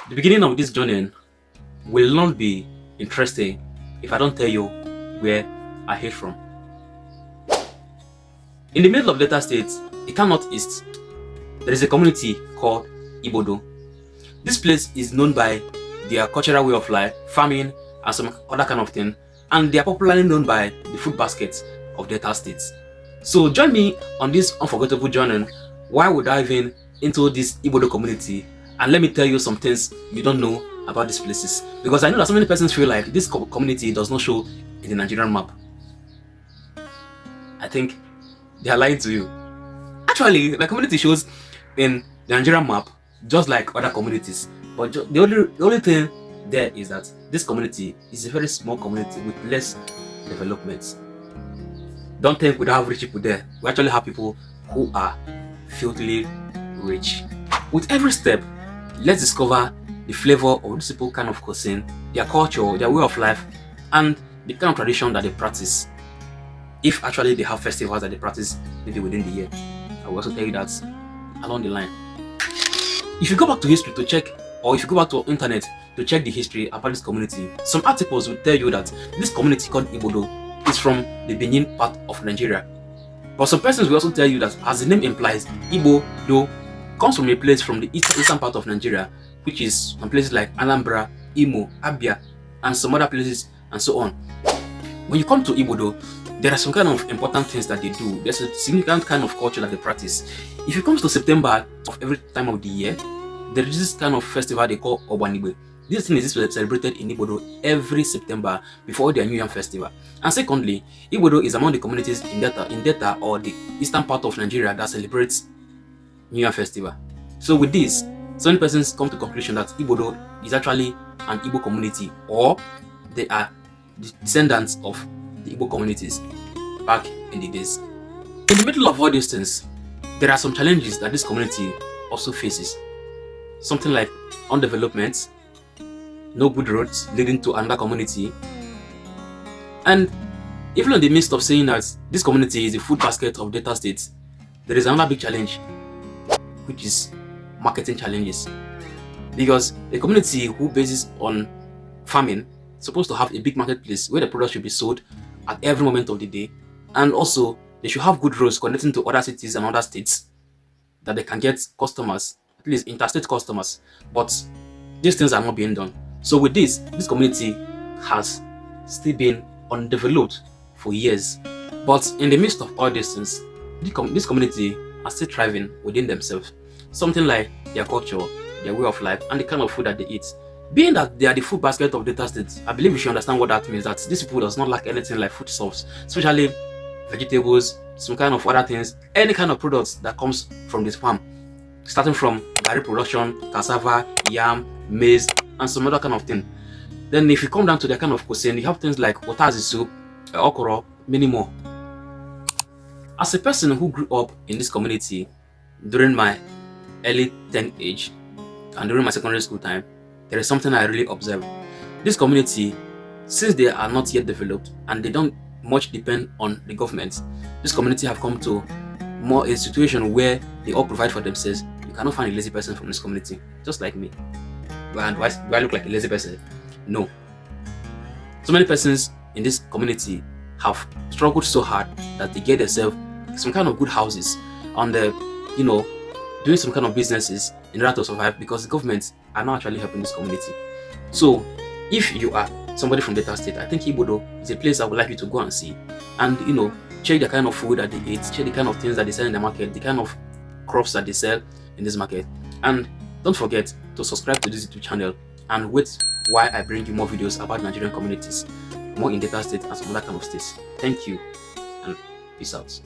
The beginning of this journey will not be interesting if I don't tell you where I hail from. In the middle of Delta State, a town northeast, there is a community called Ibodo. This place is known by their cultural way of life, farming, and some other kind of thing, and they are popularly known by the food baskets of Delta State. So join me on this unforgettable journey while we dive into this Ibodo community, and let me tell you some things you don't know about these places, because I know that so many persons feel like this community does not show in the Nigerian map. I think they are lying to you. Actually, the community shows in the Nigerian map just like other communities, but the only thing there is that this community is a very small community with less development. Don't think we don't have rich people there. We actually have people who are filthily rich. With every step, let's discover the flavor of this people kind of cuisine, their culture, their way of life, and the kind of tradition that they practice. If actually they have festivals that they practice maybe within the year, I will also tell you that along the line. If you go back to history to check, or if you go back to internet to check the history about this community, some articles will tell you that this community called Ibodo is from the Benin part of Nigeria. But some persons will also tell you that, as the name implies, Ibodo comes from a place from the eastern part of Nigeria, which is some places like Anambra, Imo, Abia, and some other places, and so on. When you come to Ibodo, there are some kind of important things that they do. There's a significant kind of culture that they practice. If it comes to September of every time of the year, there is this kind of festival they call Obanigbe. This thing is celebrated in Ibodo every September before their New Year festival. And secondly, Ibodo is among the communities in Delta or the eastern part of Nigeria that celebrates New Year festival. So with this, some persons come to the conclusion that Ibodo is actually an Igbo community, or they are the descendants of the Igbo communities back in the days. In the middle of all these things, there are some challenges that this community also faces. Something like underdevelopment, no good roads leading to another community, and even in the midst of saying that this community is the food basket of Delta State, there is another big challenge, which is marketing challenges. Because a community who bases on farming is supposed to have a big marketplace where the products should be sold at every moment of the day, and also they should have good roads connecting to other cities and other states that they can get customers, at least interstate customers. But these things are not being done. So with this community has still been undeveloped for years. But in the midst of all these things, this community are still thriving within themselves. Something like their culture, their way of life, and the kind of food that they eat. Being that they are the food basket of Delta State, I believe you should understand what that means, that these people does not lack anything like food stuffs, especially vegetables, some kind of other things, any kind of products that comes from this farm. Starting from berry production, cassava, yam, maize, and some other kind of thing. Then if you come down to their kind of cuisine, you have things like otazi soup, okoro, many more. As a person who grew up in this community during my early teen age and during my secondary school time, there is something I really observed. This community, since they are not yet developed and they don't much depend on the government, this community have come to more a situation where they all provide for themselves. You cannot find a lazy person from this community, just like me. And do I look like a lazy person? No. So many persons in this community have struggled so hard that they get themselves some kind of good houses on the, doing some kind of businesses in order to survive, because the government are not actually helping this community. So if you are somebody from Delta State, I think Ibodo is a place I would like you to go and see, and check the kind of food that they eat, check the kind of things that they sell in the market, the kind of crops that they sell in this market. And don't forget to subscribe to this YouTube channel and wait while I bring you more videos about Nigerian communities, more in Delta State and some other kind of states. Thank you and peace out.